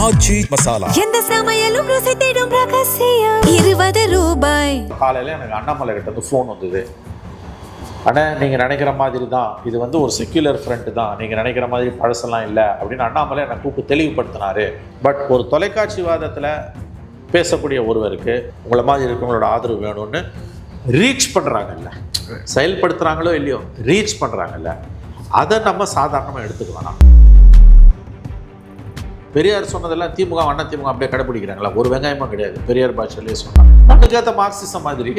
ஆச்சி மசாலா. எந்த சமையலும் ருசி தேடும் ரகசியம். 20 ரூபாய். காலையில் எனக்கு அண்ணாமலை கிட்ட வந்து ஃபோன் வந்தது. ஆனால் நீங்கள் நினைக்கிற மாதிரி தான் இது வந்து ஒரு செக்யூலர் ஃப்ரண்ட் தான், நீங்கள் நினைக்கிற மாதிரி பழசெல்லாம் இல்லை அப்படின்னு அண்ணாமலை என்னை கூப்பிட்டு தெளிவுபடுத்தினார். பட் ஒரு தொலைக்காட்சி வாதத்தில் பேசக்கூடிய ஒருவருக்கு உங்களை மாதிரி இருக்கவங்களோட ஆதரவு வேணும்னு ரீச் பண்ணுறாங்கல்ல, செயல்படுத்துகிறாங்களோ இல்லையோ ரீச் பண்ணுறாங்கல்ல, அதை நம்ம சாதாரணமாக எடுத்துக்க வேணாம். பெரியார் சொன்னதெல்லாம் திமுக அண்ணா திமுக அப்படியே கடைப்பிடிக்கிறாங்களா? ஒரு வெங்காயமும் கிடையாது. பெரியார் பாஷையிலே சொன்னாங்க. மண்ணுக்கேற்ற மார்க்சிசம் மாதிரி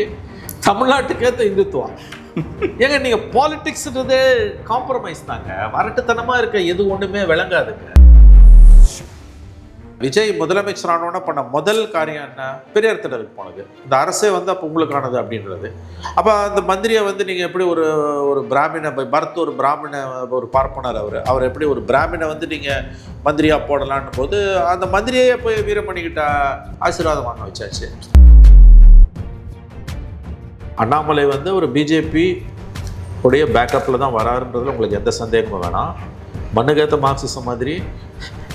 தமிழ்நாட்டுக்கேற்ற இந்துத்துவம். ஏங்க நீங்கள் பாலிடிக்ஸ்ன்றதே காம்ப்ரமைஸ் தாங்க. வரட்டுத்தனமாக இருக்க எது ஒன்றுமே விளங்காதுங்க. விஜய் முதலமைச்சர் ஆனோன்னா பண்ண முதல் காரியம் என்ன? பெரியார் திடலுக்கு போனது. இந்த அரசே வந்து அப்போ உங்களுக்கானது அப்படின்றது. அப்போ அந்த மந்திரியை வந்து நீங்கள் எப்படி ஒரு பிராமண பரத் ஒரு பிராமண ஒரு பார்ப்பனர் அவர் எப்படி ஒரு பிராமணை வந்து நீங்கள் மந்திரியாக போடலான்னு போது அந்த மந்திரியே போய் வீரமணிக்கிட்ட ஆசீர்வாதம் வாங்க வச்சாச்சு. அண்ணாமலை வந்து ஒரு பிஜேபி உடைய பேக்கப்பில் தான் வராருன்றதுல உங்களுக்கு எந்த சந்தேகமும் வேணாம். மண்ணுக்கேற்ற மார்க்சிசம் மாதிரி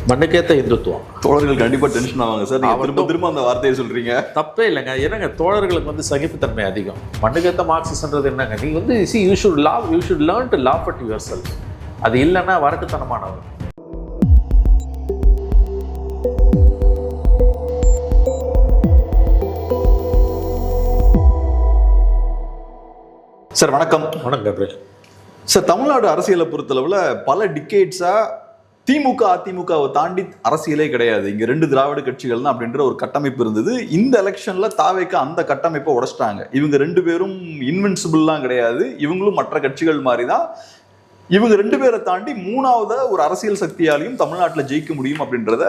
மண்ணுக்கேற்ற இந்துத்துவம். தோழர்கள் கண்டிப்பாக டென்ஷன் ஆவாங்க சார். திரும்ப அந்த வார்த்தையை சொல்கிறீங்க. தப்பே இல்லைங்க. என்னங்க தோழர்களுக்கு வந்து சகிப்புத்தன்மை அதிகம். மண்ணுக்கேற்ற மார்க்சிசம்ன்றது என்னங்க, நீ வந்து you should learn to laugh at your self. அது இல்லைன்னா வரட்டுத்தனமானவர். சார் வணக்கம். வணக்கம் சார். தமிழ்நாடு அரசியலை பொறுத்தளவில் பல டிகேட்ஸாக திமுக அதிமுகவை தாண்டி அரசியலே கிடையாது. இங்கே 2 திராவிட கட்சிகள் தான் அப்படின்ற ஒரு கட்டமைப்பு இருந்தது. இந்த எலெக்ஷனில் தாவேக்கு அந்த கட்டமைப்பை உடைச்சிட்டாங்க. இவங்க 2 பேரும் இன்வென்சிபிள்லாம் கிடையாது. இவங்களும் மற்ற கட்சிகள் மாதிரி தான். இவங்க 2 பேரை தாண்டி 3வது ஒரு அரசியல் சக்தியாலையும் தமிழ்நாட்டில் ஜெயிக்க முடியும் அப்படின்றத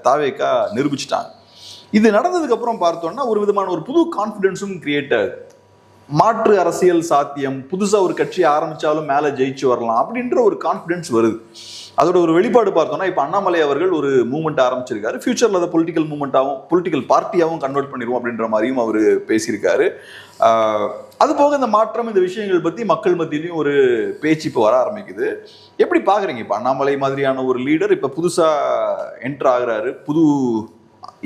தாவேக்கா நிரூபிச்சிட்டாங்க. இது நடந்ததுக்கு அப்புறம் பார்த்தோம்னா ஒரு விதமான ஒரு புது கான்ஃபிடென்ஸும் கிரியேட் ஆகுது. மாற்று அரசியல் சாத்தியம், புதுசாக ஒரு கட்சி ஆரம்பித்தாலும் மேலே ஜெயிச்சு வரலாம் அப்படின்ற ஒரு கான்ஃபிடென்ஸ் வருது. அதோட ஒரு வெளிப்பாடு பார்த்தோம்னா இப்போ அண்ணாமலை அவர்கள் ஒரு மூவ்மெண்ட் ஆரம்பிச்சிருக்காரு. ஃபியூச்சரில் அதை பொலிட்டிக்கல் மூவ்மெண்ட்டாகவும் பொலிட்டிக்கல் பார்ட்டியாகவும் கன்வெர்ட் பண்ணிடுவோம் அப்படின்ற மாதிரியும் அவர் பேசியிருக்காரு. அது போக இந்த மாற்றம், இந்த விஷயங்கள் பற்றி மக்கள் மத்தியிலையும் ஒரு பேச்சு இப்போ வர ஆரம்பிக்குது. எப்படி பார்க்குறீங்க? இப்போ அண்ணாமலை மாதிரியான ஒரு லீடர் இப்போ புதுசாக என்ட்ரு ஆகுறாரு, புது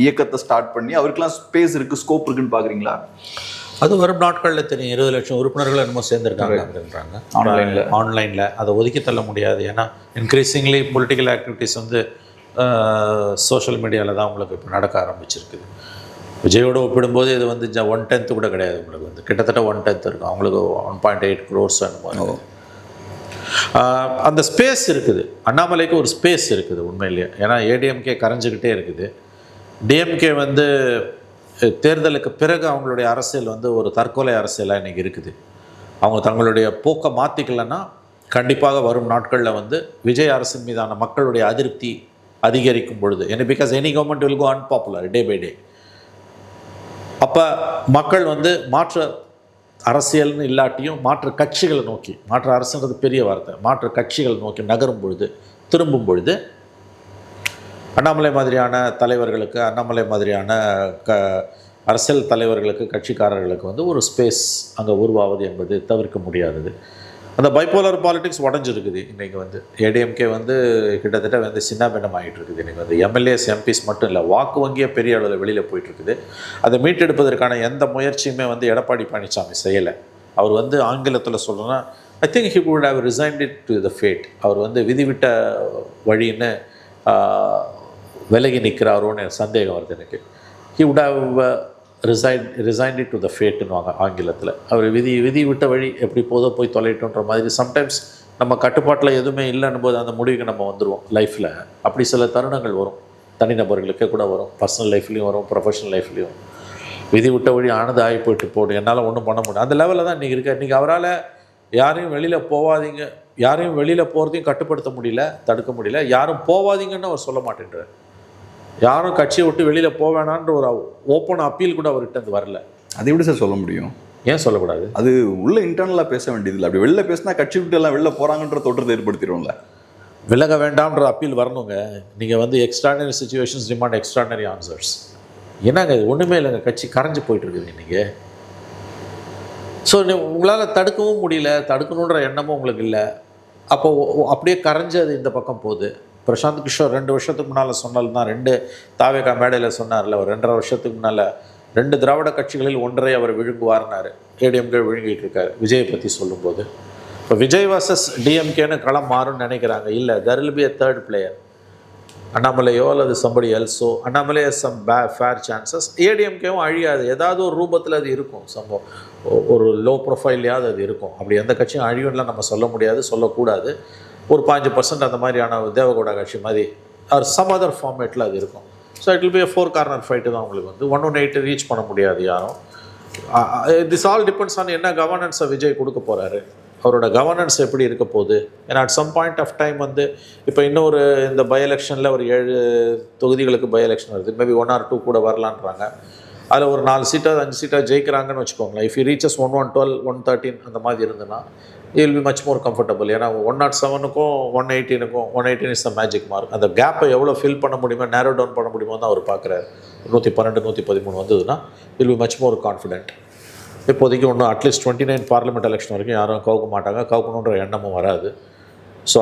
இயக்கத்தை ஸ்டார்ட் பண்ணி அவருக்கெல்லாம் ஸ்பேஸ் இருக்குது, ஸ்கோப் இருக்குன்னு பார்க்குறீங்களா? அது வரும் நாட்களில் தெரியும். 20 லட்சம் உறுப்பினர்கள் என்னமோ சேர்ந்துருக்காங்க அப்படின்றாங்க ஆன்லைனில். அதை ஒதுக்கி தள்ள முடியாது. ஏன்னா இன்க்ரீசிங்லி பொலிட்டிக்கல் ஆக்டிவிட்டீஸ் வந்து சோஷியல் மீடியாவில் தான் உங்களுக்கு இப்போ நடக்க ஆரம்பிச்சிருக்குது. விஜயோடு ஒப்பிடும்போது இது வந்து 1/10 கூட கிடையாது. உங்களுக்கு வந்து கிட்டத்தட்ட 1/10 இருக்கும். அவங்களுக்கு 1.8 crores அனுப்புவாங்க. அந்த ஸ்பேஸ் இருக்குது. அண்ணாமலைக்கு ஒரு ஸ்பேஸ் இருக்குது உண்மையிலேயே. ஏன்னா ஏடிஎம்கே கரைஞ்சிக்கிட்டே இருக்குது. டிஎம்கே வந்து தேர்தலுக்கு பிறகு அவங்களுடைய அரசியல் வந்து ஒரு தற்கொலை அரசியலாக இன்றைக்கி இருக்குது. அவங்க தங்களுடைய போக்கை மாற்றிக்கலன்னா கண்டிப்பாக வரும் நாட்களில் வந்து விஜய் அரசின் மீதான மக்களுடைய அதிருப்தி அதிகரிக்கும் பொழுது, ஏன்னா because any government will go unpopular day by day. அப்போ மக்கள் வந்து மாற்று அரசியல்னு இல்லாட்டியும் மாற்று கட்சிகளை நோக்கி, மாற்று அரசுன்றது பெரிய வார்த்தை, மாற்று கட்சிகள் நோக்கி நகரும் பொழுது, திரும்பும் பொழுது அண்ணாமலை மாதிரியான தலைவர்களுக்கு, அண்ணாமலை மாதிரியான அரசியல் தலைவர்களுக்கு, கட்சிக்காரர்களுக்கு வந்து ஒரு ஸ்பேஸ் அங்கே உருவாவது என்பது தவிர்க்க முடியாதது. அந்த பைப்போலர் பாலிடிக்ஸ் உடஞ்சிருக்குது. இன்றைக்கி வந்து ஏடிஎம்கே வந்து கிட்டத்தட்ட வந்து சின்னாபின்னம் ஆகிட்டு இருக்குது. இன்றைக்கி வந்து எம்எல்ஏஸ் எம்பிஸ் மட்டும் இல்லை, வாக்கு வங்கியே பெரிய அளவில் வெளியில் போயிட்டுருக்குது. அதை மீட்டெடுப்பதற்கான எந்த முயற்சியுமே வந்து எடப்பாடி பழனிசாமி செய்யலை. அவர் வந்து ஆங்கிலத்தில் சொல்லணும்னா I think he would have resigned it to the fate. அவர் வந்து விதிவிட்ட வழின்னு விலகி நிற்கிறாரோன்னு சந்தேகம் வருது எனக்கு. He would have resigned it to the ஃபேட்டுன்னு ஆங்கிலத்தில். அவர் விதி விட்ட வழி எப்படி போதோ போய் தொலைட்டோன்ற மாதிரி. சம்டைம்ஸ் நம்ம கட்டுப்பாட்டில் எதுவுமே இல்லைன்னு போது அந்த முடிவுக்கு நம்ம வந்துடுவோம் லைஃப்பில். அப்படி சில தருணங்கள் வரும், தனிநபர்களுக்கே கூட வரும், பர்சனல் லைஃப்லேயும் வரும், ப்ரொஃபஷனல் லைஃப்லேயும். விதி விட்ட வழி ஆனது ஆகி போயிட்டு போடு, என்னால் ஒன்றும் பண்ண முடியும். அந்த லெவலில் தான் இன்றைக்கி இருக்கார். இன்றைக்கி அவரால் யாரையும் வெளியில் போகாதீங்க, யாரையும் வெளியில் போகிறதையும் கட்டுப்படுத்த முடியல, தடுக்க முடியல. யாரும் போகாதீங்கன்னு அவர் சொல்ல மாட்டேன்றார். யாரும் கட்சியை விட்டு வெளியில் போவேணான்ற ஒரு ஓப்பன் அப்பீல் கூட அவர்கிட்ட வரல. அதை எப்படி சார் சொல்ல முடியும்? ஏன் சொல்லக்கூடாது? அது உள்ள இன்டர்னலாக பேச வேண்டியதில்லை. அப்படி வெளில பேசினா கட்சி விட்டு எல்லாம் வெளில போகிறாங்கன்ற தோற்றத்தை ஏற்படுத்திடும்ல. விலக வேண்டாம்ன்ற அப்பீல் வரணுங்க. நீங்கள் வந்து extraordinary situations demand extraordinary answers. என்னங்க ஒன்றுமே இல்லைங்க, கட்சி கரைஞ்சி போயிட்டுருக்குது இன்றைக்கி. ஸோ உங்களால் தடுக்கவும் முடியல, தடுக்கணுன்ற எண்ணமும் உங்களுக்கு இல்லை. அப்போ அப்படியே கரைஞ்சி அது இந்த பக்கம் போகுது. பிரசாந்த் கிஷோர் 2 வருஷத்துக்கு முன்னால் சொன்னாலும் தான் 2 தாவேகா மேடையில் சொன்னார்ல, ஒரு 2.5 வருஷத்துக்கு முன்னால் 2 திராவிட கட்சிகளில் ஒன்றை அவர் விழுங்குவார்னாரு. ஏடிஎம்கே விழுங்கிட்டு இருக்காரு விஜயை பற்றி சொல்லும்போது. இப்போ விஜய் வர்சஸ் டிஎம்கேன்னு களம் மாறும்னு நினைக்கிறாங்க. இல்லை, there will be a third player. அண்ணாமலையோ அல்லது somebody else. Annamalai some fair chances. ஏடிஎம்கேவும் அழியாது, ஏதாவது ஒரு ரூபத்தில் அது இருக்கும். ஒரு லோ ப்ரொஃபைல்லையாவது அது இருக்கும். அப்படி எந்த கட்சியும் அழிவுலாம் நம்ம சொல்ல முடியாது, சொல்லக்கூடாது. ஒரு 5% அந்த மாதிரியான தேவகவுடா கட்சி மாதிரி ஆர் சம் அதர் ஃபார்மேட்டில் அது இருக்கும். So it will be a 4 corner fight தான் உங்களுக்கு வந்து 118 ரீச் பண்ண முடியாது யாரும். திஸ் ஆல் டிபெண்ட்ஸ் ஆன் என்ன கவர்னன்ஸை விஜய் கொடுக்க போகிறாரு, அவரோட கவர்னன்ஸ் எப்படி இருக்க போகுது. ஏன்னா at some point of time வந்து இப்போ இன்னொரு இந்த பை எலெக்ஷனில் ஒரு 7 தொகுதிகளுக்கு பை எலெக்ஷன் வருது. மேபி 1 or 2 கூட வரலான்றாங்க. அதில் ஒரு 4 சீட்டாக 5 சீட்டாக ஜெயிக்கிறாங்கன்னு வச்சுக்கோங்களேன். இஃப் யூ ரீச்சஸ் 112, 113 அந்த மாதிரி இருந்ததுன்னா it will be much more comfortable. ஏன்னா 107க்கும் 118 இஸ் த மேஜிக் மார்க். அந்த கேப்பை எவ்வளோ ஃபில் பண்ண முடியுமோ, நேரோ டவுன் பண்ண முடியுமோ தான் அவர் பார்க்குறாரு. 112, 113 வந்ததுன்னா இல் பி மச் மோர் கான்ஃபிடென்ட். இப்போதைக்கு ஒன்றும் அட்லீஸ்ட் 29 பார்லிமெண்ட் எலெக்ஷன் வரைக்கும் யாரும் கவுக்க மாட்டாங்க, கவுக்கணுன்ற எண்ணமும் வராது. ஸோ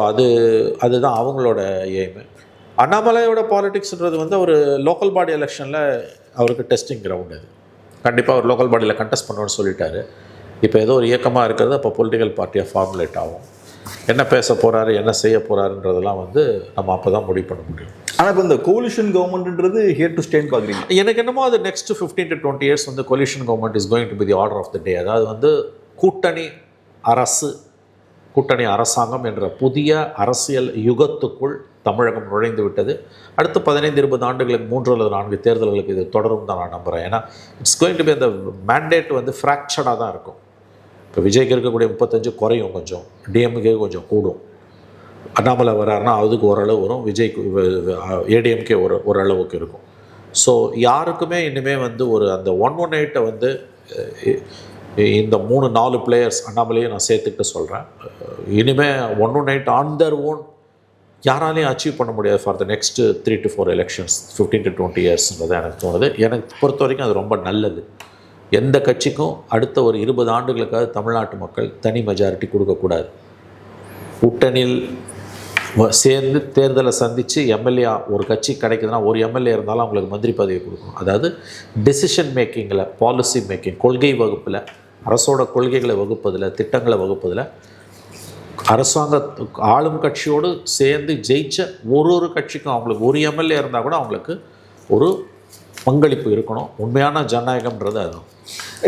அதுதான் அவங்களோட எய்மு. அண்ணாமலையோட பாலிடிக்ஸ்ன்றது வந்து ஒரு லோக்கல் பாடி எலெக்ஷனில் அவருக்கு டெஸ்டிங் கிரவுண்ட். அது கண்டிப்பாக அவர் லோக்கல் பாடியில் கண்டெஸ்ட் பண்ணுவோன்னு சொல்லிட்டாரு. இப்போ ஏதோ ஒரு இயக்கமாக இருக்கிறது, அப்போ பொலிட்டிக்கல் பார்ட்டியாக ஃபார்முலேட் ஆகும். என்ன பேச போகிறாரு, என்ன செய்ய போகிறாருன்றதெல்லாம் வந்து நம்ம அப்போ தான் முடிவு பண்ண முடியும். ஆனால் இப்போ இந்த கோலிஷன் கவர்மெண்ட்ன்றது ஹியர் டு ஸ்டேன்னு பார்க்குறீங்க? எனக்கு என்னமோ அது நெக்ஸ்ட் 15 to 20 years வந்து coalition government is going to be the order of the day. அதாவது வந்து கூட்டணி அரசாங்கம் என்ற புதிய அரசியல் யுகத்துக்குள் தமிழகம் நுழைந்து விட்டது. அடுத்து 15-20 ஆண்டுகளுக்கு 3 அல்லது 4 தேர்தல்களுக்கு இது தொடரும் தான் நான் நம்புகிறேன். ஏன்னா இட்ஸ் கோயிங் டு பி அந்த மேண்டேட் வந்து ஃப்ராக்சர்டாக தான் இருக்கும். இப்போ விஜய்க்கு இருக்கக்கூடிய 35 குறையும், கொஞ்சம் டிஎம்கே கொஞ்சம் கூடும். அண்ணாமலை வராருன்னா அதுக்கு ஓரளவு வரும், விஜய்க்கு ஏடிஎம்கே ஓரளவுக்கு இருக்கும். ஸோ யாருக்குமே இனிமேல் வந்து ஒரு அந்த 118 வந்து இந்த 3-4 பிளேயர்ஸ் அண்ணாமலையும் நான் சேர்த்துக்கிட்டு சொல்கிறேன். இனிமேல் 118 ஆன் தர் ஓன் யாராலையும் அச்சீவ் பண்ண முடியாது for the next 3 to 4 elections, 15 to 20 இயர்ஸ்ன்றது எனக்கு தோணுது. எனக்கு பொறுத்த வரைக்கும் அது ரொம்ப நல்லது. எந்த கட்சிக்கும் அடுத்த ஒரு 20 ஆண்டுகளுக்காக தமிழ்நாட்டு மக்கள் தனி மெஜாரிட்டி கொடுக்கக்கூடாது. கூட்டணியில் சேர்ந்து தேர்தலை சந்தித்து எம்எல்ஏ ஒரு கட்சி கிடைக்குதுன்னா, ஒரு எம்எல்ஏ இருந்தாலும் அவங்களுக்கு மந்திரி பதவி கொடுக்கணும். அதாவது டெசிஷன் மேக்கிங்கில், பாலிசி மேக்கிங், கொள்கை வகுப்பில், அரசோட கொள்கைகளை வகுப்பதில், திட்டங்களை வகுப்பதில் அரசாங்க ஆளும் கட்சியோடு சேர்ந்து ஜெயிச்ச ஒரு கட்சிக்கும் அவங்களுக்கு ஒரு எம்எல்ஏ இருந்தால் கூட அவங்களுக்கு ஒரு பங்களிப்பு இருக்கணும். உண்மையான ஜனநாயகம்ன்றது அதுதான்.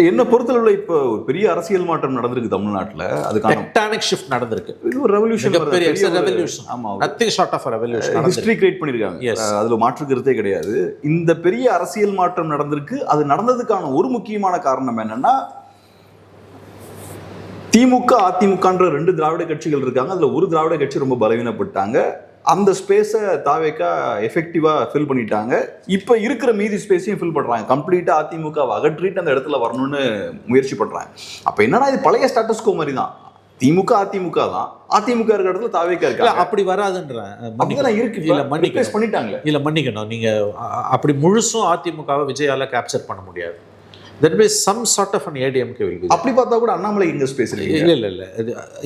என்ன பொறுத்தளவில் இப்போ ஒரு பெரிய அரசியல் மாற்றம் நடந்திருக்கு தமிழ்நாட்டில். அதுக்கான டெக்டானிக் ஷிஃப்ட் நடந்திருக்கு. இது ஒரு ரெவல்யூஷன், ரெவல்யூஷன். ஆமாம், nothing short of revolution. History create பண்ணியிருக்காங்க, அதில் மாற்று கருத்தே கிடையாது. இந்த பெரிய அரசியல் மாற்றம் நடந்திருக்கு. அது நடந்ததுக்கான ஒரு முக்கியமான காரணம் என்னன்னா, திமுக அதிமுகன்ற 2 திராவிட கட்சிகள் இருக்காங்க. அதில் ஒரு திராவிட கட்சி ரொம்ப பலவீனப்பட்டாங்க. அந்த ஸ்பேஸை தாவேக்கா எஃபெக்டிவாக ஃபில் பண்ணிட்டாங்க. இப்போ இருக்கிற மீதி ஸ்பேஸையும் ஃபில் பண்ணுறாங்க. கம்ப்ளீட்டாக அதிமுகவை அகற்றிட்டு அந்த இடத்துல வரணும்னு முயற்சி பண்ணுறாங்க. அப்போ என்னன்னா, இது பழைய ஸ்டாட்டஸ்கோ மாதிரி தான். திமுக அதிமுக தான், அதிமுக இருக்கிற இடத்துல தாவேக்கா இருக்கா. அப்படி வராதுன்றேன். இருக்கு. இல்லை பண்ணிட்டாங்க. இல்லை மன்னிக்கணும், நீங்கள் அப்படி முழுசும் அதிமுகவை விஜயால கேப்சர் பண்ண முடியாது. There will be some sort of an ADMK will be. அப்படி பார்த்தா கூட அண்ணாமலை இந்த ஸ்பேஸ் இல்லை. இல்லை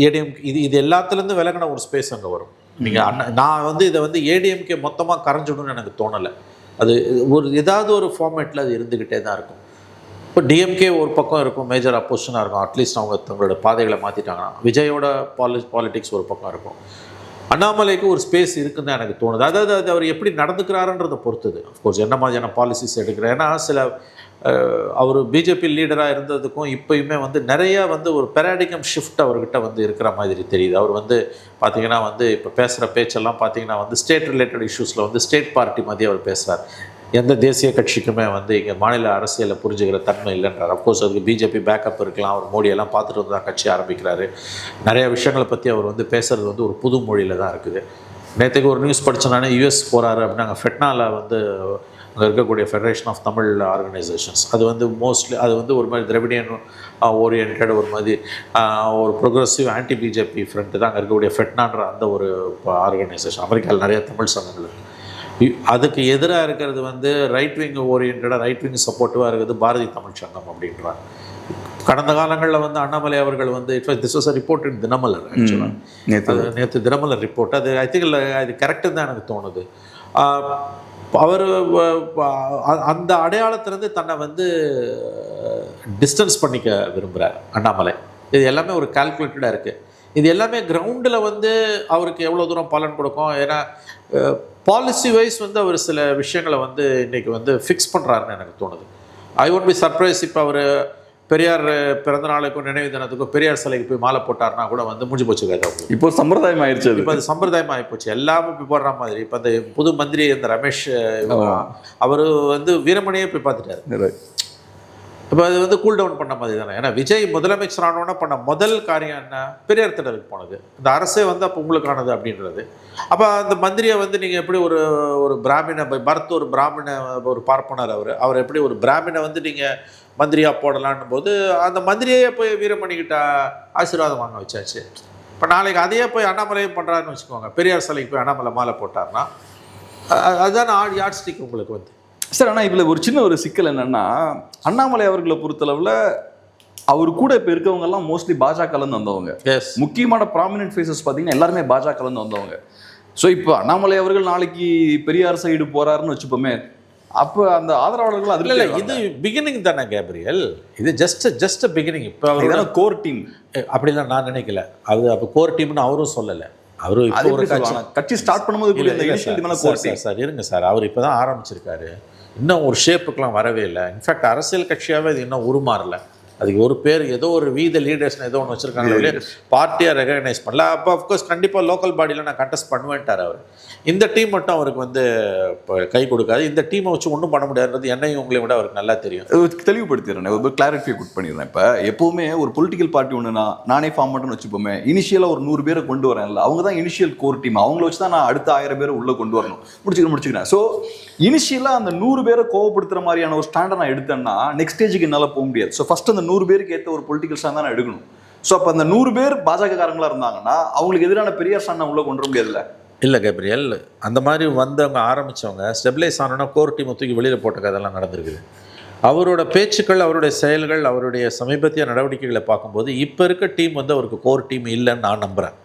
ADMK இது எல்லாத்துலேருந்து விலகின ஒரு ஸ்பேஸ் அங்கே வரும். நீங்கள் நான் வந்து இதை வந்து ஏடிஎம்கே மொத்தமாக கரைஞ்சிடும்னு எனக்கு தோணலை. அது ஏதாவது ஒரு ஃபார்மேட்டில் அது இருந்துக்கிட்டே தான் இருக்கும். இப்போ டிஎம்கே ஒரு பக்கம் இருக்கும், மேஜர் அப்போசிஷனாக இருக்கும். அட்லீஸ்ட் அவங்க தங்களோட பாதைகளை மாற்றிட்டாங்கன்னா. விஜயோட பாலிடிக்ஸ் ஒரு பக்கம் இருக்கும். அண்ணாமலைக்கு ஒரு ஸ்பேஸ் இருக்குன்னு தான் எனக்கு தோணுது. அதாவது அது அவர் எப்படி நடந்துக்கிறாருன்றதை பொறுத்தது. அஃப்கோர்ஸ் என்ன மாதிரியான பாலிசிஸ் எடுக்கிறார். ஏன்னா சில அவர் பிஜேபி லீடராக இருந்ததுக்கும் இப்போயுமே வந்து நிறையா வந்து ஒரு பெராடிகம் ஷிஃப்ட் அவர்கிட்ட வந்து இருக்கிற மாதிரி தெரியுது. அவர் வந்து பார்த்திங்கன்னா வந்து இப்போ பேசுகிற பேச்செல்லாம் பார்த்திங்கன்னா வந்து ஸ்டேட் ரிலேட்டட் இஷ்யூஸில் வந்து ஸ்டேட் பார்ட்டி மாதிரி அவர் பேசுகிறார். எந்த தேசிய கட்சிக்குமே வந்து இங்கே மாநில அரசியலை புரிஞ்சுக்கிற தன்மை இல்லைன்றார். அஃப்கோர்ஸ் அதுக்கு பிஜேபி பேக்கப் இருக்கலாம். அவர் மோடியெல்லாம் பார்த்துட்டு வந்து தான் கட்சி ஆரம்பிக்கிறாரு. நிறைய விஷயங்களை பற்றி அவர் வந்து பேசுகிறது வந்து ஒரு புது மொழியில் தான் இருக்குது. நேற்றுக்கு ஒரு நியூஸ் படித்தோன்னா யூஎஸ் போகிறாரு அப்படின்னா, அங்கே ஃபெட்னாவில் வந்து அங்கே இருக்கக்கூடிய ஃபெடரேஷன் ஆஃப் தமிழ் ஆர்கனைசேஷன்ஸ், அது வந்து மோஸ்ட்லி அது வந்து ஒரு மாதிரி திராவிடியன் ஓரியன்ட், ஒரு மாதிரி ஒரு ப்ரோக்ரெசிவ் ஆன்டி பிஜேபி ஃப்ரண்ட் தான் அங்கே இருக்கக்கூடிய ஃபெட்னான்ற அந்த ஒரு ஆர்கனைசேஷன். அமெரிக்காவில் நிறைய தமிழ் சங்கங்கள். அதுக்கு எதிராக இருக்கிறது வந்து ரைட் விங் ஓரியன்டாக, ரைட் விங் சப்போர்ட்டிவாக இருக்கிறது பாரதிய தமிழ் சங்கம் அப்படின்றாங்க. கடந்த காலங்களில் வந்து அண்ணாமலை அவர்கள் வந்து திஸ் வாஸ் ரிப்போர்ட் இன் தினமலர் ஆக்சுவலாக நேற்று தினமலர் ரிப்போர்ட் அது ஐ திங்க் அது கரெக்டுன்னு தான் எனக்கு தோணுது. அவர் அந்த அடையாளத்திலேருந்து தன்னை வந்து டிஸ்டன்ஸ் பண்ணிக்க விரும்புகிறார் அண்ணாமலை. இது எல்லாமே ஒரு கால்குலேட்டடாக இருக்குது. இது எல்லாமே கிரவுண்டில் வந்து அவருக்கு எவ்வளோ தூரம் பலன் கொடுக்கும். ஏன்னா பாலிசி வைஸ் வந்து அவர் சில விஷயங்களை வந்து இன்றைக்கி வந்து ஃபிக்ஸ் பண்ணுறாருன்னு எனக்கு தோணுது. ஐ ஒன்ட் பி சர்ப்ரைஸ் இப்போ அவர் பெரியார் பிறந்த நாளுக்கும் நினைவு தினத்துக்கும் பெரியார் சிலைக்கு போய் மாலை போட்டார்னா கூட வந்து முடிஞ்சு போச்சு கதை. இப்போ சம்பிரதாயம் ஆயிடுச்சு. இப்போ அது சம்பிரதாயம் ஆகிப்போச்சு. எல்லாமே போய் போடுற மாதிரி. இப்போ அந்த புது மந்திரி இந்த ரமேஷ் அவர் வந்து வீரமணியே போய் பார்த்துட்டாரு. இப்போ அது வந்து கூல் டவுன் பண்ண மாதிரி தானே. ஏன்னா விஜய் முதலமைச்சரானோன்னா பண்ண முதல் காரியம் என்ன, பெரியார் திடலுக்கு போனது. இந்த அரசே வந்து அப்போ உங்களுக்கானது அப்படின்றது. அப்போ அந்த மந்திரியை வந்து நீங்கள் எப்படி ஒரு பிராமண பரத் ஒரு பிராமண ஒரு பார்ப்பனர் அவர் எப்படி ஒரு பிராமணை வந்து நீங்கள் மந்திரியாக போடலான்னு போது அந்த மந்திரியே போய் வீரமணிக்கிட்ட ஆசீர்வாதம் வாங்க வச்சாச்சு. இப்போ நாளைக்கு அதையே போய் அண்ணாமலையும் பண்ணுறாருன்னு வச்சுக்கோங்க. பெரியார் சிலைக்கு போய் அண்ணாமலை மாலை போட்டார்னா அதுதான் யாட் ஸ்டிக் உங்களுக்கு வந்து. சார், ஆனால் இதில் ஒரு சின்ன ஒரு சிக்கல் என்னென்னா, அண்ணாமலை அவர்களை பொறுத்தளவில் அவர் கூட இப்போ இருக்கவங்கெல்லாம் மோஸ்ட்லி பாஜகலேருந்து வந்தவங்க. முக்கியமான ப்ராமினென்ட் ஃபேஸஸ் பார்த்தீங்கன்னா எல்லாருமே பாஜகலேருந்து வந்தவங்க. ஸோ இப்போ அண்ணாமலை அவர்கள் நாளைக்கு பெரியார் சைடு போகிறாருன்னு வச்சுப்போமே, அப்போ அந்த ஆதரவாளர்கள் அதில் இல்லை. இது பிகினிங் தானே கேப்ரியல். இது ஜஸ்ட் பிகினிங். இப்போ அவர் கோர் டீம் அப்படிலாம் நான் நினைக்கல. அது அப்போ கோர் டீம்னு அவரும் சொல்லலை. அவரு இப்போ ஒரு கட்சி ஸ்டார்ட் பண்ணும்போது சார் இருங்க சார், அவர் இப்போ தான் ஆரம்பிச்சிருக்காரு. இன்னும் ஒரு ஷேப்புக்கெலாம் வரவே இல்லை. இன்ஃபேக்ட் அரசியல் கட்சியாகவே இது இன்னும் உருமாறல. அதுக்கு ஒரு பேர் ஏதோ ஒரு த லீடர்ஸ்னு ஏதோ ஒன்று வச்சுருக்காங்க, பார்ட்டியாக ரெகக்னைஸ் பண்ணல. அப்போ அஃப்கோர்ஸ் கண்டிப்பாக லோக்கல் பாடியில் நான் கண்டெஸ்ட் பண்ணுவேன்ட்டார் அவர். இந்த டீம் மட்டும் அவருக்கு வந்து இப்போ கை கொடுக்காது. இந்த டீமை வச்சு ஒன்றும் பண்ண முடியாதுன்றது என்னையும் உங்களையும் விட அவருக்கு நல்லா தெரியும். தெளிவுபடுத்திடுறேன், ஒரு கிளாரிஃபை பண்ணிடுறேன். இப்போ எப்போவுமே ஒரு பொலிட்டிக்கல் பார்ட்டி ஒன்றுனா நானே ஃபார்ம் பண்ணுன்னு வச்சுப்போமே, இனிஷியலாக ஒரு 100 பேரை கொண்டு வரேன்ல, அவங்க தான் இனிஷியல் கோர் டீம். அவங்கள வச்சு தான் நான் அடுத்த 1000 பேரை உள்ளே கொண்டு வரணும். முடிச்சுக்கிறேன். ஸோ இனிஷியலாக அந்த 100 பேரை கோவப்படுத்துகிற மாதிரியான ஒரு ஸ்டாண்டை நான் எடுத்தேன்னா நெக்ஸ்ட் ஸ்டேஜுக்கு என்னால் போக முடியாது. ஸோ ஃபஸ்ட் அந்த 100 பேருக்கு ஏற்ற ஒரு பொலிட்டிக்கல் ஸ்டாண்ட் தான் நான் எடுக்கணும். ஸோ அப்போ அந்த 100 பேர் பாஜக காரங்களா இருந்தாங்கன்னா அவங்களுக்கு எதிரான பெரியார் ஸ்டாண்ட் உள்ள கொண்டு வர முடியாதுல்ல. இல்லை கேப்ரியல், அந்த மாதிரி வந்தவங்க ஆரம்பித்தவங்க ஸ்டெபிலைஸ் ஆனோன்னா கோர் டீமை தூக்கி வெளியில் போட்ட கதெல்லாம் நடந்திருக்குது. அவரோட பேச்சுக்கள், அவருடைய செயல்கள், அவருடைய சமீபத்திய நடவடிக்கைகளை பார்க்கும்போது இப்போ இருக்க டீம் வந்து அவருக்கு கோர் டீம் இல்லைன்னு நான் நம்புகிறேன்.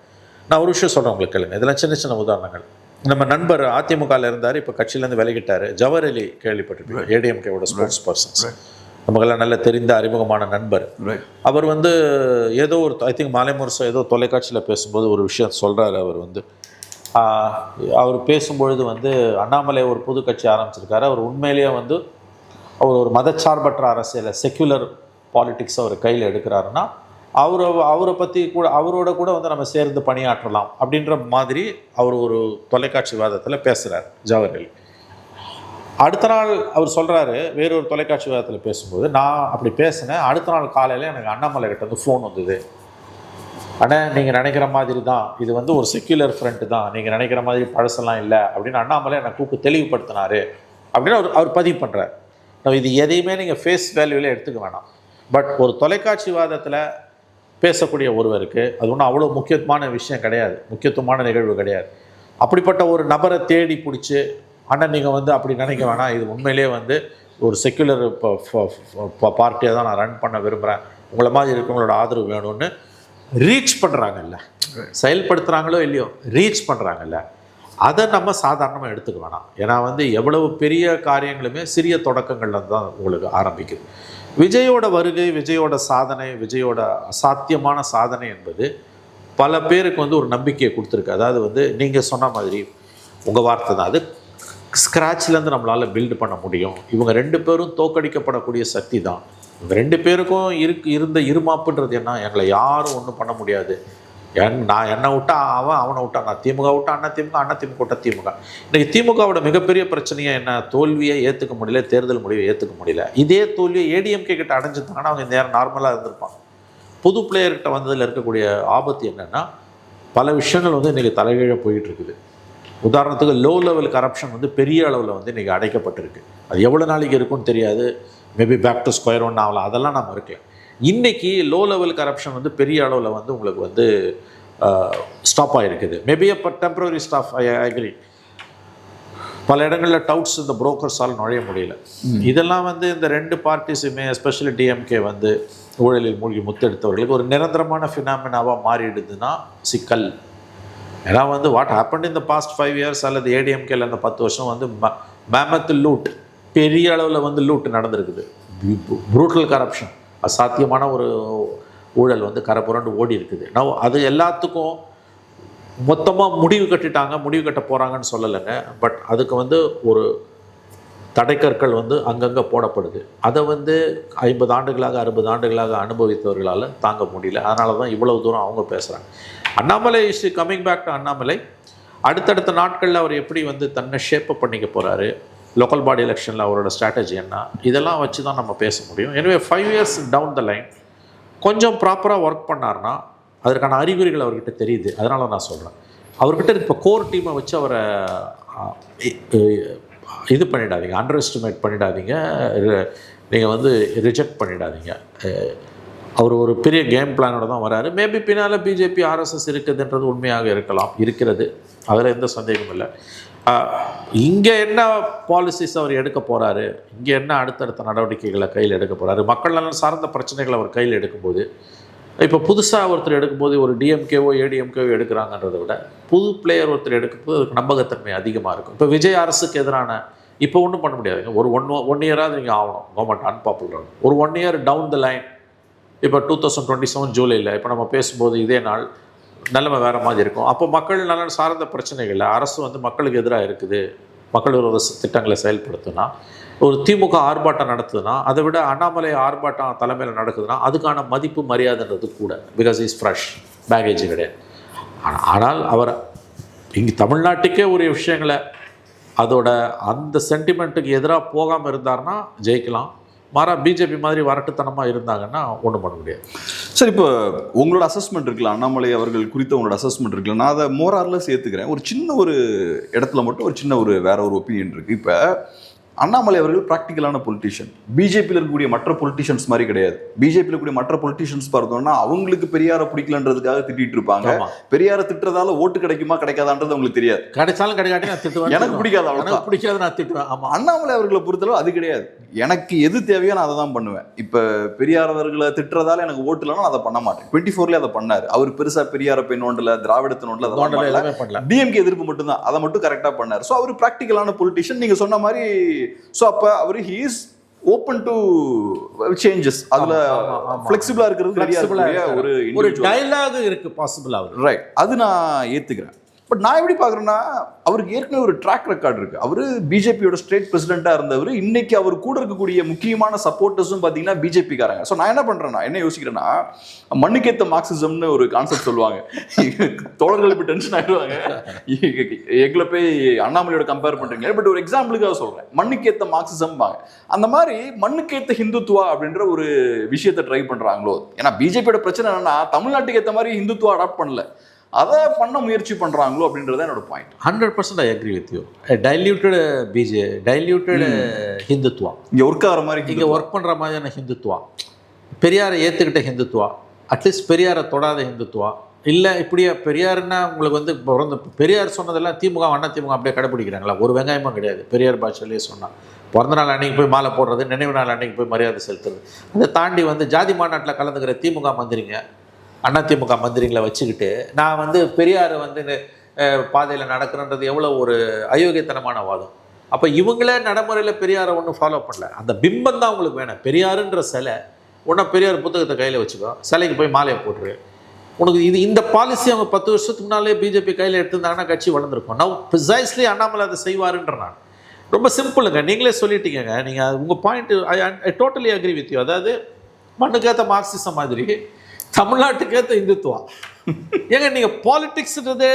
நான் ஒரு விஷயம் சொல்கிறேன் உங்களுக்கு கேளுங்க. இதெல்லாம் சின்ன சின்ன உதாரணங்கள். நம்ம நண்பர் அதிமுகவில் இருந்தார், இப்போ கட்சியிலேருந்து விலகிட்டார். ஜவஹர் அலி கேள்விப்பட்டிருப்பீங்க, ஏடிஎம்கேவோட ஸ்போர்ட்ஸ் பர்சன்ஸ், நமக்கெல்லாம் நல்ல தெரிந்த அறிமுகமான நண்பர். அவர் வந்து ஏதோ ஒரு ஐ திங்க் மாலைமுரசு ஏதோ தொலைக்காட்சியில் பேசும்போது ஒரு விஷயம் சொல்கிறாரு. அவர் வந்து அவர் பேசும்பொழுது வந்து அண்ணாமலை ஒரு புது கட்சி ஆரம்பிச்சிருக்காரு. அவர் உண்மையிலேயே வந்து அவர் ஒரு மதச்சார்பற்ற அரசியலை, செக்யுலர் பாலிட்டிக்ஸ் அவர் கையில் எடுக்கிறாருன்னா அவரை பற்றி கூட அவரோட கூட வந்து நம்ம சேர்ந்து பணியாற்றலாம் அப்படின்ற மாதிரி அவர் ஒரு தொலைக்காட்சி விவாதத்தில் பேசுகிறார் ஜவஹர் அலி. அடுத்த நாள் அவர் சொல்கிறாரு வேறொரு தொலைக்காட்சி விவாதத்தில் பேசும்போது, நான் அப்படி பேசினேன். அடுத்த நாள் காலையில் எனக்கு அண்ணாமலை கிட்ட வந்து ஃபோன் வந்தது. ஆனால் நீங்கள் நினைக்கிற மாதிரி தான், இது வந்து ஒரு செக்யுலர் ஃப்ரண்ட் தான், நீங்கள் நினைக்கிற மாதிரி பழசெல்லாம் இல்லை அப்படின்னு அண்ணாமலை என்னை கூப்பிட்டு தெளிவுபடுத்தினார் அப்படின்னு அவர் பதிவு பண்ணுறார். இது எதையுமே நீங்கள் ஃபேஸ் வேல்யூவில் எடுத்துக்க வேணாம். பட் ஒரு தொலைக்காட்சி விவாதத்தில் பேசக்கூடிய ஒருவருக்கு அது ஒன்றும் அவ்வளோ முக்கியத்துவமான விஷயம் கிடையாது, முக்கியத்துவமான நிகழ்வு கிடையாது. அப்படிப்பட்ட ஒரு நபரை தேடி பிடிச்சி ஆனால் நீங்கள் வந்து அப்படி நினைக்க வேணாம், இது உண்மையிலே வந்து ஒரு செக்யுலர் பார்ட்டியாக தான் நான் ரன் பண்ண விரும்புகிறேன், உங்களை மாதிரி இருக்கவங்களோட ஆதரவு வேணும்னு ரீச் பண்ணுறாங்கல்ல, செயல்படுத்துகிறாங்களோ இல்லையோ ரீச் பண்ணுறாங்கல்ல, அதை நம்ம சாதாரணமாக எடுத்துக்க வேணாம். ஏன்னா வந்து எவ்வளவு பெரிய காரியங்களுமே சிறிய தொடக்கங்கள்ல தான் உங்களுக்கு ஆரம்பிக்குது. விஜயோட வருகை, விஜயோட சாதனை, விஜயோட அசாத்தியமான சாதனை என்பது பல பேருக்கு வந்து ஒரு நம்பிக்கையை கொடுத்துருக்கு. அதாவது வந்து நீங்கள் சொன்ன மாதிரி உங்கள் வார்த்தை தான், அது ஸ்க்ராட்ச்லேருந்து நம்மளால் பில்டு பண்ண முடியும். இவங்க 2 பேரும் தோக்கடிக்கப்படக்கூடிய சக்தி தான். இவங்க 2 பேருக்கும் இருந்த இருமாப்புன்றது என்ன, எங்களை யாரும் ஒன்றும் பண்ண முடியாது, நான் என்னை விட்டா அவனை விட்டா, நான் திமுக விட்டா அண்ணா திமுக விட்டா திமுக. இன்றைக்கி திமுகவோட மிகப்பெரிய பிரச்சனையை என்ன, தோல்வியை ஏற்றுக்க முடியல, தேர்தல் முடிவை ஏற்றுக்க முடியல. இதே தோல்வியை ஏடிஎம்கே கிட்ட அடைஞ்சிருந்தாங்கன்னா அவங்க இந்த நேரம் நார்மலாக இருந்திருப்பாங்க. புது பிளேயர்கிட்ட வந்ததில் இருக்கக்கூடிய ஆபத்து என்னென்னா, பல விஷயங்கள் வந்து இன்றைக்கி தலைகீழ போயிட்டு இருக்குது. உதாரணத்துக்கு லோ லெவல் கரப்ஷன் வந்து பெரிய அளவில் வந்து இன்றைக்கி அடைக்கப்பட்டிருக்கு. அது எவ்வளோ நாளைக்கு இருக்குன்னு தெரியாது, maybe back to square one ஆகலாம், அதெல்லாம் நம்ம இருக்கலாம். இன்றைக்கி லோ லெவல் கரப்ஷன் வந்து பெரிய அளவில் வந்து உங்களுக்கு வந்து ஸ்டாப் ஆகிருக்குது. மேபி அப்போ டெம்பரரி ஸ்டாப், ஐ அக்ரி. பல இடங்களில் டவுட்ஸ் இந்த புரோக்கர்ஸால் நுழைய முடியல. இதெல்லாம் வந்து இந்த 2 பார்ட்டிஸுமே எஸ்பெஷலி டிஎம்கே வந்து ஊழலில் மூழ்கி முத்தெடுத்தவர்களுக்கு ஒரு நிரந்தரமான ஃபினாமினாவாக மாறிடுதுன்னா சிக்கல். ஏன்னா வந்து வாட் ஹேப்பன் இந்த பாஸ்ட் 5 years அல்லது ஏடிஎம்கேல அந்த 10 வருஷம் வந்து மேமத் லூட், பெரிய அளவில் வந்து லூட் நடந்திருக்குது. ப்ரூட்டல் கரப்ஷன், அசாத்தியமான ஒரு ஊழல் வந்து கரை புரண்டு ஓடி இருக்குது. நான் அது எல்லாத்துக்கும் மொத்தமாக முடிவு கட்ட போகிறாங்கன்னு சொல்லலைங்க. பட் அதுக்கு வந்து ஒரு தடைக்கற்கள் வந்து அங்கங்கே போடப்படுது. அதை வந்து 50 ஆண்டுகளாக 60 ஆண்டுகளாக அனுபவித்தவர்களால் தாங்க முடியல. அதனால தான் இவ்வளவு தூரம் அவங்க பேசுகிறாங்க. Annamalai is coming back to Annamalai. அடுத்தடுத்த நாட்களில் அவர் எப்படி வந்து தன்னை ஷேப்பப் பண்ணிக்க போகிறாரு, லோக்கல் பாடி எலெக்ஷனில் அவரோட ஸ்ட்ராட்டஜி என்ன, இதெல்லாம் வச்சு தான் நம்ம பேச முடியும். எனவே 5 years டவுன் த லைன் கொஞ்சம் ப்ராப்பராக ஒர்க் பண்ணார்னா அதற்கான அறிகுறிகள் அவர்கிட்ட தெரியுது. அதனால நான் சொல்கிறேன், அவர்கிட்ட இப்போ கோர் டீமை வச்சு அவரை இது பண்ணிடாதீங்க, அண்டர் எஸ்டிமேட் பண்ணிடாதீங்க, நீங்கள் வந்து ரிஜெக்ட் பண்ணிடாதீங்க. அவர் ஒரு பெரிய கேம் பிளானோட தான் வராரு. மேபி பின்னால் பிஜேபி ஆர்எஸ்எஸ் இருக்குதுன்றது உண்மையாக இருக்கிறது, அதில் எந்த சந்தேகமும் இல்லை. இங்கே என்ன பாலிசிஸ் அவர் எடுக்க போகிறாரு, இங்கே என்ன அடுத்தடுத்த நடவடிக்கைகளை கையில் எடுக்க போகிறாரு, மக்கள் நலன் சார்ந்த பிரச்சனைகளை அவர் கையில் எடுக்கும்போது, இப்போ புதுசாக ஒருத்தர் எடுக்கும்போது ஒரு டிஎம்கேவோ ஏடிஎம்கேவோ எடுக்கிறாங்கன்றதை விட புது பிளேயர் ஒருத்தர் எடுக்கும்போது அதுக்கு நம்பகத்தன்மை அதிகமாக இருக்கும். இப்போ விஜய் அரசுக்கு எதிரான இப்போ ஒன்றும் பண்ண முடியாதுங்க. ஒரு ஒன் இயராவது நீங்கள் ஆகணும். கவர்மெண்ட் அன்பாப்புலர் ஒரு 1 year டவுன் த லைன். இப்போ 2027 ஜூலையில் இப்போ நம்ம பேசும்போது இதே நாள் நிலைமை வேறு மாதிரி இருக்கும். அப்போ மக்கள் நலன் சார்ந்த பிரச்சனைகளில் அரசு வந்து மக்களுக்கு எதிராக இருக்குது, மக்கள் விரோத திட்டங்களை செயல்படுத்துனா, ஒரு திமுக ஆர்ப்பாட்டம் நடத்துதுன்னா, அதை விட அண்ணாமலை ஆர்ப்பாட்டம் தலைமையில் நடக்குதுன்னா அதுக்கான மதிப்பு மரியாதைன்றது கூட. பிகாஸ் இஸ் ஃப்ரெஷ், பேகேஜ் கிடையாது. ஆனால் அவர் இங்கே தமிழ்நாட்டுக்கே ஒரு விஷயங்களை அதோட அந்த சென்டிமெண்ட்டுக்கு எதிராக போகாமல் இருந்தார்னா ஜெயிக்கலாம். மாறா பிஜேபி மாதிரி வரட்டுத்தனமாக இருந்தாங்கன்னா ஒன்றும் பண்ண முடியாது. சார், இப்போ உங்களோட அசஸ்மெண்ட் இருக்குல்ல, அண்ணாமலை அவர்கள் குறித்த உங்களோட அசஸ்மெண்ட் இருக்குல்ல, நான் அதை மோராரில் சேர்த்துக்கிறேன். ஒரு சின்ன ஒரு இடத்துல மட்டும் ஒரு சின்ன ஒரு வேற ஒரு ஒப்பீனியன் இருக்குது. இப்போ அண்ணாமலை அவர்கள் ப்ராக்டிக்கலான பொலிட்டிஷியன். பிஜேபியில் இருக்கக்கூடிய மற்ற பொலிட்டிஷியன்ஸ் மாதிரி கிடையாது. பிஜேபியில் இருக்கக்கூடிய மற்ற பொலிட்டிஷியன்ஸ் பார்த்தோம்னா அவங்களுக்கு பெரியாரை பிடிக்கலன்றதுக்காக திட்டிட்டு இருப்பாங்க. பெரியாரை திட்டுறதால ஓட்டு கிடைக்குமா கிடைக்காதான்றது அவங்களுக்கு தெரியாது. கிடைச்சாலும் கிடைக்காட்டி நான் திட்டுவேன், எனக்கு பிடிக்காது, எனக்கு பிடிக்காது, நான் திட்டுவேன். ஆமாம், அண்ணாமலை அவர்களை பொறுத்தளவு அது கிடையாது. எனக்கு எது தேவையோ நான் அதை தான் பண்ணுவேன். இப்போ பெரியார் அவர்களை திட்டுறதால எனக்கு ஓட்டு இல்லைன்னா அதை பண்ண மாட்டேன். 24 அதை பண்ணாரு. அவர் பெருசா பெரியாரை போய் நோண்டல, திராவிடத்தை நோண்டல, அதெல்லாம் டிஎம்கே எதிர்ப்பு மட்டும்தான், அதை மட்டும் கரெக்டாக பண்ணார். ஸோ அவர் ப்ராக்டிக்கலான பொலிட்டிஷியன் நீங்க சொன்ன மாதிரி. ஸோ அப்போ அவர் he is open to changes, அதுல ஃபிளெக்சிபிளா இருக்கிறது ஒரு டயலாக் இருக்கு பாசிபிள் ஆகுது. ரைட், அது நான் ஏத்துக்கிறேன். பட் நான் எப்படி பார்க்குறேன்னா, அவருக்கு ஏற்கனவே ஒரு ட்ராக் ரெக்கார்டு இருக்குது. அவர் பிஜேபியோட ஸ்டேட் பிரசிடென்ட்டாக இருந்தவர். இன்னைக்கு அவர் கூட இருக்கக்கூடிய முக்கியமான சப்போர்ட்டர்ஸும் பார்த்தீங்கன்னா பிஜேபிக்காரங்க. ஸோ நான் என்ன பண்ணுறேன்னா, என்ன யோசிக்கிறேன்னா, மண்ணுக்கேற்ற மார்க்சிசம்னு ஒரு கான்செப்ட் சொல்லுவாங்க. தோழர்கள் இப்போ டென்ஷன் ஆகிடுவாங்க, எங்களை போய் அண்ணாமலையோட கம்பேர் பண்ணுறீங்க. பட் ஒரு எக்ஸாம்பிளுக்காக சொல்கிறேன், மண்ணுக்கேற்ற மார்க்சிசம் வாங்க. அந்த மாதிரி மண்ணுக்கேற்ற ஹிந்துத்துவா அப்படின்ற ஒரு விஷயத்தை ட்ரை பண்ணுறாங்களோ. ஏன்னா பிஜேபியோட பிரச்சனை என்னன்னா, தமிழ்நாட்டுக்கு ஏற்ற மாதிரி ஹிந்துத்துவா அடாப்ட் பண்ணல, அதை பண்ண முயற்சி பண்ணுறாங்களோ அப்படின்றத என்னோட point. 100% I agree with you. Diluted Hindutva இங்கே ஒர்க் ஆகிற மாதிரி, இங்கே ஒர்க் பண்ணுற மாதிரியான ஹிந்துத்துவா, பெரியாரை ஏற்றுக்கிட்ட ஹிந்துத்துவா, அட்லீஸ்ட் பெரியாரை தொடாத ஹிந்துத்துவா இல்லை. இப்படியே பெரியாருன்னா உங்களுக்கு வந்து பிறந்த பெரியார் சொன்னதெல்லாம் திமுக அண்ணா திமுக அப்படியே கடைப்பிடிக்கிறாங்களா? ஒரு வெங்காயமும் கிடையாது. பெரியார் பாஷையிலேயே சொன்னால் பிறந்த நாள் அன்றைக்கி போய் மாலை போடுறது, நினைவு நாள் அன்றைக்கி போய் மரியாதை செலுத்துறது, அதை தாண்டி வந்து ஜாதி மாநாட்டில் கலந்துக்கிற திமுக மந்திரிங்க, அதிமுக மந்திரிகளை வச்சுக்கிட்டு நான் வந்து பெரியார் வந்து பாதையில் நடக்கிறன்றது எவ்வளோ ஒரு அயோக்கியத்தனமான வாதம். அப்போ இவங்களே நடைமுறையில் பெரியாரை ஒன்றும் ஃபாலோ பண்ணல. அந்த பிம்பம் தான் உங்களுக்கு வேணும். பெரியாருன்ற சிலை ஒன்றா, பெரியார் புத்தகத்தை கையில் வச்சுக்கோ, சிலைக்கு போய் மாலையை போட்டுரு. உனக்கு இந்த பாலிசி அவங்க 10 வருஷத்துக்கு முன்னாலே பிஜேபி கையில் எடுத்திருந்தாங்கன்னா கட்சி வளர்ந்துருக்கும். நான் ப்ரிசைஸ்லி அண்ணாமலை அதை செய்வாருன்ற நான் ரொம்ப சிம்பிளுங்க. நீங்களே சொல்லிட்டீங்க. நீங்கள் உங்கள் point I totally agree with you. அதாவது மண்ணுக்கேற்ற மார்க்சிசம் மாதிரி தமிழ்நாட்டுக்கேற்ற இந்துத்துவா. ஏங்க நீங்கள் பாலிட்டிக்ஸ்ன்றதே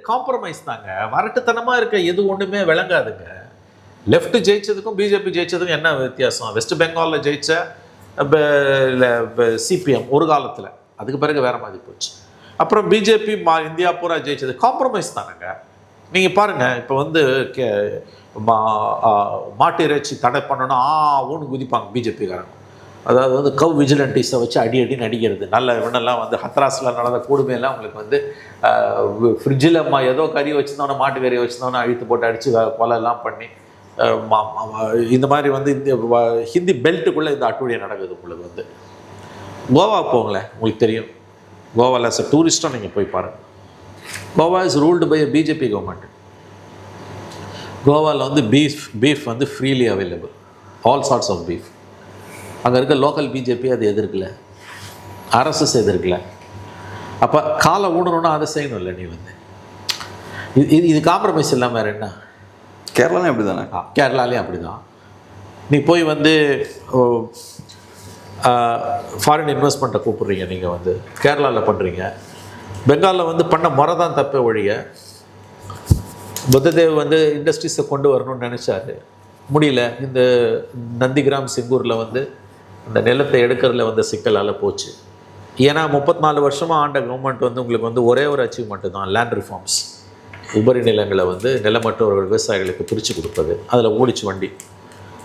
காம்ப்ரமைஸ் தாங்க. வரட்டுத்தனமாக இருக்க எது ஒன்றுமே விளங்காதுங்க. லெஃப்ட் ஜெயிச்சதுக்கும் பிஜேபி ஜெயிச்சதுக்கும் என்ன வித்தியாசம்? வெஸ்ட் பெங்காலில் ஜெயிச்ச சிபிஎம் ஒரு காலத்தில், அதுக்கு பிறகு வேறு மாதிரி போச்சு. அப்புறம் பிஜேபி இந்தியா பூரா ஜெயிச்சது காம்ப்ரமைஸ் தானேங்க. நீங்கள் பாருங்கள், இப்போ வந்து மாட்டு இறைச்சி தடை பண்ணணும் ஊன்னு குதிப்பாங்க பிஜேபிக்காரங்க. அதாவது வந்து கவ் விஜிலண்டிஸை வச்சு அடின்னு அடிக்கிறது. நல்ல இவனெல்லாம் வந்து ஹத்ராஸில் நடந்த கொடுமையெல்லாம் உங்களுக்கு வந்து ஃப்ரிட்ஜில் ஏதோ கறி வச்சுருந்தோன்னா, மாட்டு கறியை வச்சுருந்தோன்னா அழித்து போட்டு அடித்து கொலையெல்லாம் பண்ணி இந்த மாதிரி வந்து இந்த ஹிந்தி பெல்ட்டுக்குள்ளே இந்த அட்டூழியம் நடக்குது. உங்களுக்கு வந்து கோவா போங்களேன், உங்களுக்கு தெரியும். கோவாவில் as a டூரிஸ்ட்டாக நீங்கள் போய் பாருங்கள். Goa is ruled by BJP government. கோவாவில் வந்து பீஃப் வந்து freely available, all sorts of beef. அங்கே இருக்க லோக்கல் பிஜேபி அது எதிர்க்கல, ஆர்எஸ்எஸ் எதிர்க்கல. அப்போ காலை ஊனணுன்னா அதை செய்யணும் இல்லை நீ வந்து. இது காம்ப்ரமைஸ் இல்லாமல் வேறு என்ன? கேரளாலையும் அப்படி தானே? கேரளாலேயும் அப்படி தான். நீ போய் வந்து ஃபாரின் இன்வெஸ்ட்மெண்ட்டை கூப்பிட்றீங்க, நீங்கள் வந்து கேரளாவில் பண்ணுறீங்க. பெங்காலில் வந்து பண்ண முறை தான் தப்பே ஒழிய. புத்ததேவ் வந்து இண்டஸ்ட்ரீஸை கொண்டு வரணும்னு நினச்சாரு, முடியல. இந்த நந்திகிராம் சிங்கூரில் வந்து அந்த நிலத்தை எடுக்கிறதுல வந்து சிக்கலால் போச்சு. ஏன்னா 34 வருஷமாக ஆண்ட கவர்மெண்ட் வந்து உங்களுக்கு வந்து ஒரே ஒரு அச்சீவ்மெண்ட்டு தான், லேண்ட் ரிஃபார்ம்ஸ். உபரி நிலங்களை வந்து நிலமற்றவர்கள் விவசாயிகளுக்கு பிரித்து கொடுப்பது, அதில் ஓடிச்சு வண்டி.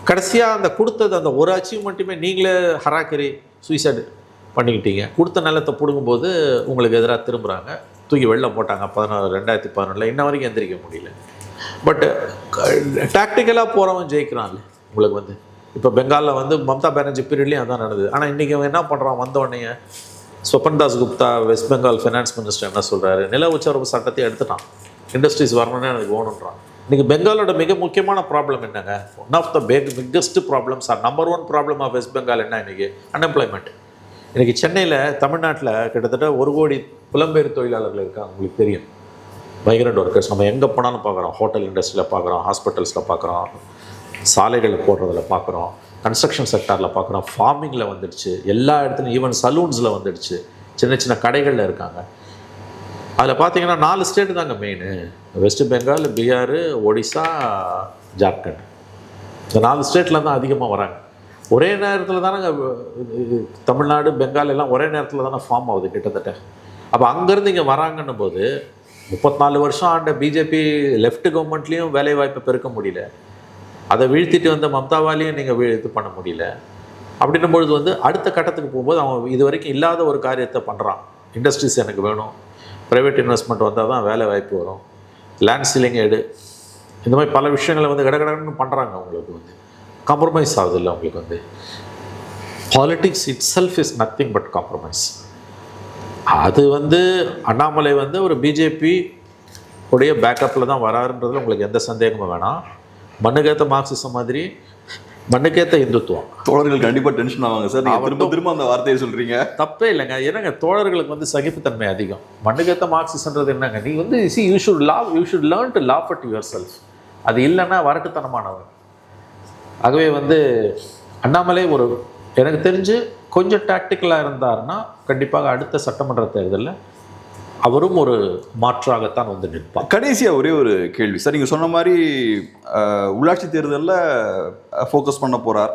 கடைசியாக அந்த கொடுத்தது அந்த ஒரு அச்சீவ்மெண்ட்டுமே நீங்களே ஹராக்கரி சூசைடு பண்ணிக்கிட்டீங்க. கொடுத்த நிலத்தை பிடுங்கும்போது உங்களுக்கு எதிராக திரும்புகிறாங்க, தூக்கி வெளில போட்டாங்க. 2011 இன்ன வரைக்கும் எந்திரிக்க முடியல. பட் டாக்டிக்கலாக போகிறவன் ஜெயிக்கிறான்ல உங்களுக்கு வந்து. இப்போ பெங்காலில் வந்து மம்தா பானர்ஜி பீரியட்லேயும் அதான் நடந்தது. ஆனால் இன்றைக்கி அவன் என்ன பண்ணுறான், வந்தோடனே Swapan Das Gupta west Bengal finance minister என்ன சொல்கிறாரு, நில உச்சரவு சட்டத்தை எடுத்துட்டான், இண்டஸ்ட்ரீஸ் வரணும்னு எனக்கு வேணுன்றான். இன்றைக்கி பெங்காலோட மிக முக்கியமான ப்ராப்ளம் என்னங்க? One of the biggest problems are number 1 problem of West Bengal என்ன இன்றைக்கி? அன்எம்ப்ளாய்மெண்ட். இன்றைக்கி சென்னையில் தமிழ்நாட்டில் கிட்டத்தட்ட 1 கோடி புலம்பெயர் தொழிலாளர்கள் இருக்காங்க, உங்களுக்கு தெரியும். மைக்ரண்ட் ஒர்க்கர்ஸ் நம்ம எங்கே போனாலும் பார்க்குறோம். ஹோட்டல் இண்டஸ்ட்ரியில் பார்க்குறோம், ஹாஸ்பிட்டல்ஸில் பார்க்குறோம், சாலைகளில் போடுறதில் பார்க்குறோம், கன்ஸ்ட்ரக்ஷன் செக்டாரில் பார்க்குறோம், ஃபார்மிங்கில் வந்துடுச்சு, எல்லா இடத்துலையும், ஈவன் சலூன்ஸில் வந்துடுச்சு, சின்ன சின்ன கடைகளில் இருக்காங்க. அதில் பார்த்தீங்கன்னா 4 ஸ்டேட்டு தாங்க மெயின்: வெஸ்ட் பெங்கால், பீகார், ஒடிசா, ஜார்க்கண்ட். இந்த 4 ஸ்டேட்டில் தான் அதிகமாக வராங்க. ஒரே நேரத்தில் தானே தமிழ்நாடு, பெங்கால் எல்லாம் ஒரே நேரத்தில் தானே ஃபார்ம் ஆகுது கிட்டத்தட்ட. அப்போ அங்கேருந்து இங்கே வராங்கன்னும் போது 34 வருஷம் ஆண்ட பிஜேபி லெஃப்ட் கவர்மெண்ட்லேயும் வேலைவாய்ப்பை பெருக்க முடியல, அதை வீழ்த்திட்டு வந்த மம்தாவாலையும் நீங்கள் இது பண்ண முடியல. அப்படின்னும் பொழுது வந்து அடுத்த கட்டத்துக்கு போகும்போது அவன் இது வரைக்கும் இல்லாத ஒரு காரியத்தை பண்ணுறான். இண்டஸ்ட்ரீஸ் எனக்கு வேணும், ப்ரைவேட் இன்வெஸ்ட்மெண்ட் வந்தால் தான் வேலை வாய்ப்பு வரும், லேண்ட் சீலிங் எடு, இந்த மாதிரி பல விஷயங்களை வந்து கடகடன்னு பண்ணுறாங்க. அவங்களுக்கு வந்து காம்ப்ரமைஸ் ஆகுது இல்லை உங்களுக்கு வந்து. Politics it self is nothing but compromise. அது வந்து அண்ணாமலை வந்து ஒரு பிஜேபி உடைய பேக்கப்பில் தான் வராருன்றதுல உங்களுக்கு எந்த சந்தேகமும் வேணாம். மண்ணுக்கேற்ற மார்க்சிசம் மாதிரி மண்ணுக்கேற்ற இந்துத்துவம். தோழர்கள் கண்டிப்பாக டென்ஷன் ஆவாங்க சார், திரும்ப திரும்ப அந்த வார்த்தையை சொல்கிறீங்க. தப்பே இல்லைங்க. என்னங்க, தோழர்களுக்கு வந்து சகிப்புத்தன்மை அதிகம். மண்ணுக்கேற்ற மார்க்சிசம்ன்றது என்னங்க, நீ வந்து you should learn to laugh at your self. அது இல்லைன்னா வரட்டுத்தனமானவர். ஆகவே வந்து அண்ணாமலை ஒரு எனக்கு தெரிஞ்சு கொஞ்சம் டாக்டிக்கலாக இருந்தார்னா கண்டிப்பாக அடுத்த சட்டமன்ற தேர்தலில் அவரும் ஒரு மாற்றாகத்தான் வந்து நிற்பார். கடைசியாக ஒரே ஒரு கேள்வி சார், நீங்கள் சொன்ன மாதிரி உள்ளாட்சி தேர்தலில் ஃபோக்கஸ் பண்ண போகிறார்,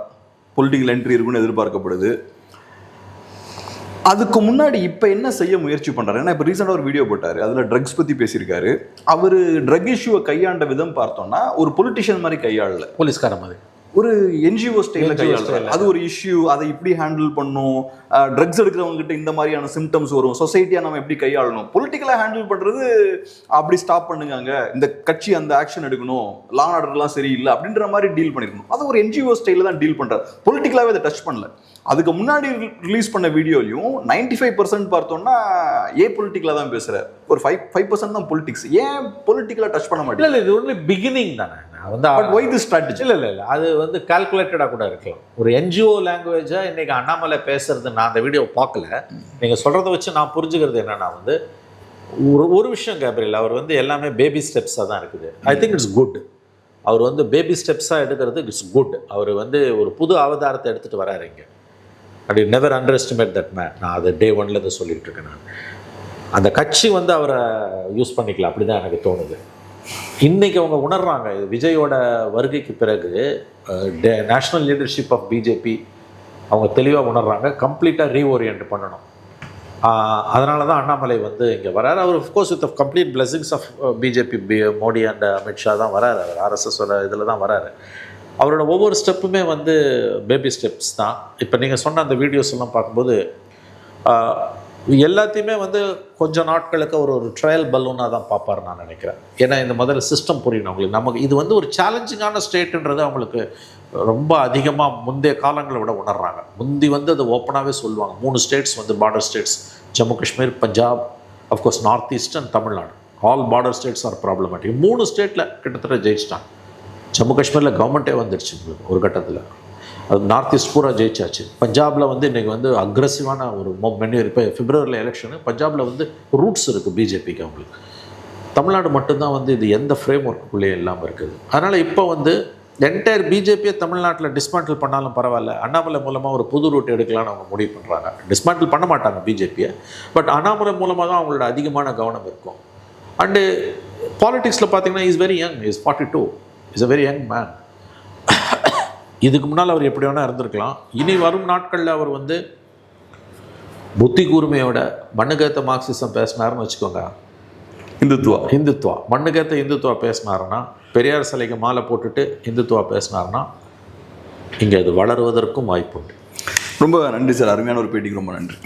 பொலிட்டிக்கல் என்ட்ரி இருக்குன்னு எதிர்பார்க்கப்படுது. அதுக்கு முன்னாடி இப்போ என்ன செய்ய முயற்சி பண்ணுறாரு? ஏன்னா இப்போ ரீசெண்டாக ஒரு வீடியோ போட்டார், அதில் ட்ரக்ஸ் பற்றி பேசியிருக்காரு. அவர் ட்ரக் இஷ்யூவை கையாண்ட விதம் பார்த்தோம்னா ஒரு பொலிட்டிஷியன் மாதிரி கையாளல, போலீஸ்கார மாதிரி, ஒரு என்ஜிஓ ஸ்டைலில் கையாளுறாரு. அது ஒரு இஷ்யூ, அதை இப்படி ஹேண்டில் பண்ணும், ட்ரக்ஸ் எடுக்கிறவங்க கிட்ட இந்த மாதிரியான சிம்டம்ஸ் வரும், சொசைட்டியாக நம்ம எப்படி கையாளணும், பொலிட்டிக்கலாக ஹேண்டில் பண்ணுறது அப்படி ஸ்டாப் பண்ணுங்க, இந்த கட்சி அந்த ஆக்ஷன் எடுக்கணும், லா அண்ட் ஆர்டர்லாம் சரியில்லை அப்படின்ற மாதிரி டீல் பண்ணிருக்கணும். அது ஒரு என்ஜிஓ ஸ்டைலில் தான் டீல் பண்ணுறாரு, பொலிட்டிக்கலாகவே அதை டச் பண்ணல. அதுக்கு முன்னாடி ரிலீஸ் பண்ண வீடியோலையும் 95% பார்த்தோம்னா பொலிட்டிக்கலாக தான் பேசுகிறார், ஒரு 5% தான் பொலிட்டிக்ஸ். ஏன் பொலிட்டிக்கலாக டச் பண்ண மாட்டேன்? இல்லை, இது ஒன்லி பிகினிங் தானே. வந்து ஒய் தி ஸ்ட்ராட்டஜி? இல்லை, அது வந்து கால்குலேட்டடாக கூட இருக்கலாம். ஒரு என்ஜிஓ லாங்குவேஜாக இன்றைக்கி அண்ணாமலை பேசுறது நான் அந்த வீடியோ பார்க்கல. நீங்கள் சொல்கிறத வச்சு நான் புரிஞ்சுக்கிறது என்னன்னா வந்து ஒரு விஷயம் கேப்ரியல், அவர் வந்து எல்லாமே பேபி ஸ்டெப்ஸாக தான் இருக்குது. I think it's good. அவர் வந்து பேபி ஸ்டெப்ஸாக எடுக்கிறது இட்ஸ் குட். அவர் வந்து ஒரு புது அவதாரத்தை எடுத்துகிட்டு வராரு இங்கே. அப்படி never under estimate that man. நான் அதை டே 1ல் இதை சொல்லிகிட்டு இருக்கேன். நான் அந்த கட்சி வந்து அவரை யூஸ் பண்ணிக்கலாம், அப்படி தான் எனக்கு தோணுது. இன்றைக்கி அவங்க உணர்றாங்க, விஜயோட வருகைக்கு பிறகு நேஷ்னல் லீடர்ஷிப் ஆஃப் பிஜேபி அவங்க தெளிவாக உணர்றாங்க, கம்ப்ளீட்டாக ரீஓரியன்ட் பண்ணணும். அதனால தான் அண்ணாமலை வந்து இங்கே வராரு. அவர் of course with complete blessings of BJP, Modi and Amit Shah தான் வராரு. அவர் ஆர்எஸ்எஸோட இதில் தான் வராரு. அவரோட ஒவ்வொரு ஸ்டெப்புமே வந்து பேபி ஸ்டெப்ஸ் தான். இப்போ நீங்கள் சொன்ன அந்த வீடியோஸ் எல்லாம் பார்க்கும்போது எல்லாத்தையுமே வந்து கொஞ்சம் நாட்களுக்கு ஒரு ட்ரையல் பலூனாக தான் பார்ப்பார் நான் நினைக்கிறேன். ஏன்னா இந்த முதல்ல சிஸ்டம் புரியணும் அவங்களுக்கு. நமக்கு இது வந்து ஒரு சேலஞ்சிங்கான ஸ்டேட்டுன்றது அவங்களுக்கு ரொம்ப அதிகமாக முந்தைய காலங்களை விட உணர்றாங்க. முந்தி வந்து அது ஓப்பனாகவே சொல்லுவாங்க. 3 ஸ்டேட்ஸ் வந்து border states, Jammu Kashmir, Punjab, of course north east and Tamil Nadu. All border states are problematic. 3 ஸ்டேட்டில் கிட்டத்தட்ட ஜெயிச்சிட்டாங்க. ஜம்மு காஷ்மீரில் கவர்மெண்ட்டே வந்துடுச்சு ஒரு கட்டத்தில். அது நார்த் ஈஸ்ட் பூரா ஜெயிச்சாச்சு. பஞ்சாபில் வந்து இன்றைக்கி வந்து அக்ரெசிவான ஒரு மெனு. இப்போ பிப்ரவரியில் எலெக்ஷனு பஞ்சாபில் வந்து ரூட்ஸ் இருக்குது பிஜேபிக்கு அவங்களுக்கு. தமிழ்நாடு மட்டும்தான் வந்து இது எந்த ஃப்ரேம் ஒர்க்குள்ளேயே இல்லாமல் இருக்குது. அதனால் இப்போ வந்து என்டையர் பிஜேபியை தமிழ்நாட்டில் டிஸ்மேண்டில் பண்ணாலும் பரவாயில்ல, அண்ணாமலை மூலமாக ஒரு புது ரூட் எடுக்கலான்னு அவங்க முடிவு பண்ணுறாங்க. டிஸ்மேண்டில் பண்ண மாட்டாங்க பிஜேபியை, பட் அண்ணாமலை மூலமாக தான் அவங்களோட அதிகமான கவனம் இருக்கும். அண்டு பாலிடிக்ஸில் பார்த்தீங்கன்னா is very young, is 42, is a very young man. இதுக்கு முன்னால் அவர் எப்படி வேணால் இருந்திருக்கலாம். இனி வரும் நாட்களில் அவர் வந்து புத்தி கூர்மையோட மண்ணுக்கேற்ற மார்க்சிசம் பேசினாருன்னு வச்சுக்கோங்க. இந்துத்துவா மண்ணுக்கேற்ற இந்துத்துவா பேசினாருன்னா, பெரியார் சிலைக்கு மாலை போட்டுட்டு இந்துத்துவா பேசினாருன்னா இங்கே அது வளருவதற்கும் வாய்ப்பு உண்டு. ரொம்ப நன்றி சார், அருமையான ஒரு பேட்டிக்கு ரொம்ப நன்றி.